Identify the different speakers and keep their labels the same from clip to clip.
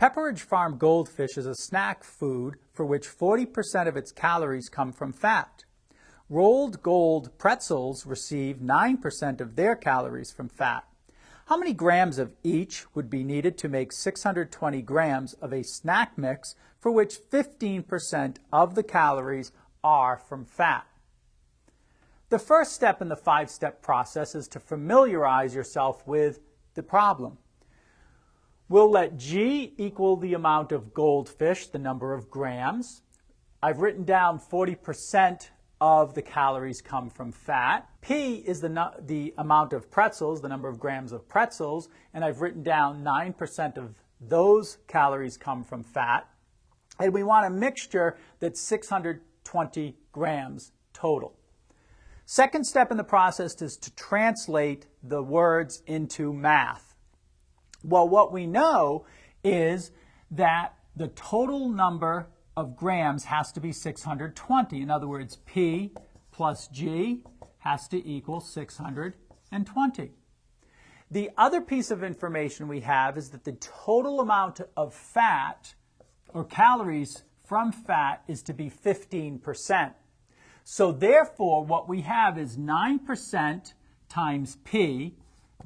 Speaker 1: Pepperidge Farm goldfish is a snack food for which 40% of its calories come from fat. Rolled gold pretzels receive 9% of their calories from fat. How many grams of each would be needed to make 620 grams of a snack mix for which 15% of the calories are from fat? The first step in the 5-step process is to familiarize yourself with the problem. We'll let G equal the amount of goldfish, the number of grams. I've written down 40% of the calories come from fat. P is the amount of pretzels, the number of grams of pretzels, and I've written down 9% of those calories come from fat. And we want a mixture that's 620 grams total. Second step in the process is to translate the words into math. Well, what we know is that the total number of grams has to be 620. In other words, P plus G has to equal 620. The other piece of information we have is that the total amount of fat or calories from fat is to be 15%. So therefore, what we have is 9% times P,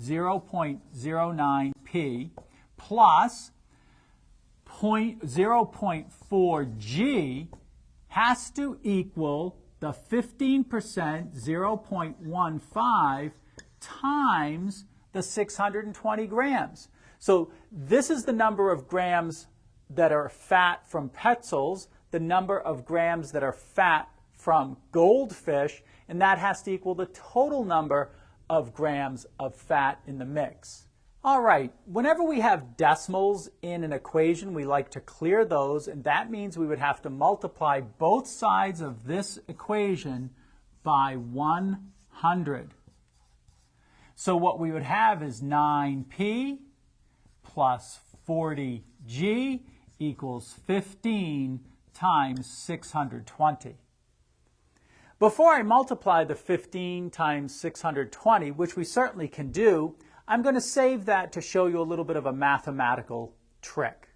Speaker 1: 0.09 P, plus 0.4 G has to equal the 15%, 0.15, times the 620 grams. So this is the number of grams that are fat from pretzels, the number of grams that are fat from goldfish, and that has to equal the total number of grams of fat in the mix. All right, whenever we have decimals in an equation, we like to clear those, and that means we would have to multiply both sides of this equation by 100. So what we would have is 9P plus 40G equals 15 times 620. Before I multiply the 15 times 620, which we certainly can do, I'm going to save that to show you a little bit of a mathematical trick.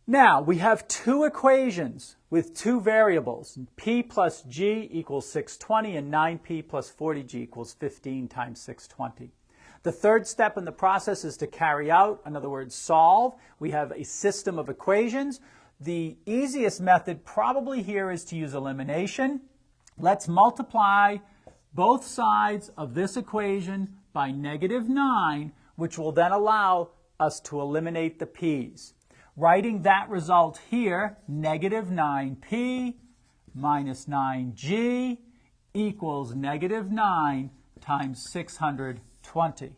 Speaker 1: Now, we have two equations with two variables. P plus G equals 620 and 9P plus 40G equals 15 times 620. The third step in the process is to carry out, in other words, solve. We have a system of equations. The easiest method probably here is to use elimination. Let's multiply both sides of this equation by -9, which will then allow us to eliminate the p's. Writing that result here, -9p minus 9g equals -9 times 620.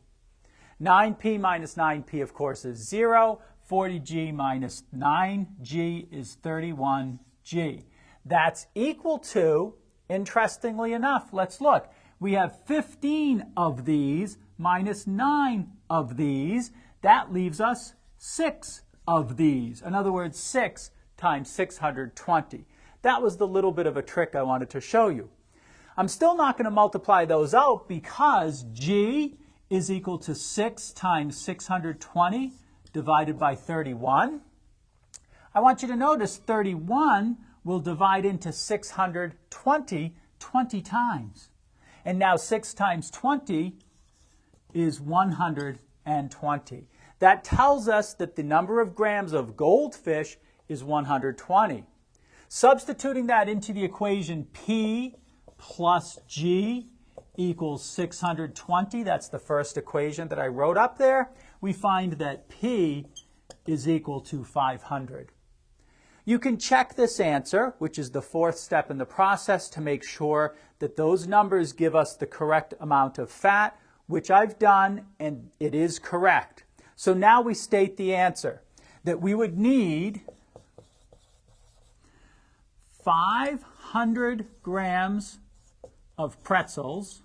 Speaker 1: 9p minus 9p, of course, is 0. 40g minus 9g is 31g. That's equal to, interestingly enough, let's look. We have 15 of these minus 9 of these. That leaves us 6 of these. In other words, 6 times 620. That was the little bit of a trick I wanted to show you. I'm still not going to multiply those out because G is equal to 6 times 620 divided by 31. I want you to notice 31 will divide into 620 20 times. And now 6 times 20 is 120. That tells us that the number of grams of goldfish is 120. Substituting that into the equation P plus G equals 620, that's the first equation that I wrote up there, we find that P is equal to 500. You can check this answer, which is the fourth step in the process, to make sure that those numbers give us the correct amount of fat, which I've done, and it is correct. So now we state the answer, that we would need 500 grams of pretzels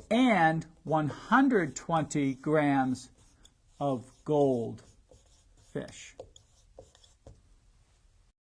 Speaker 1: and 120 grams of goldfish.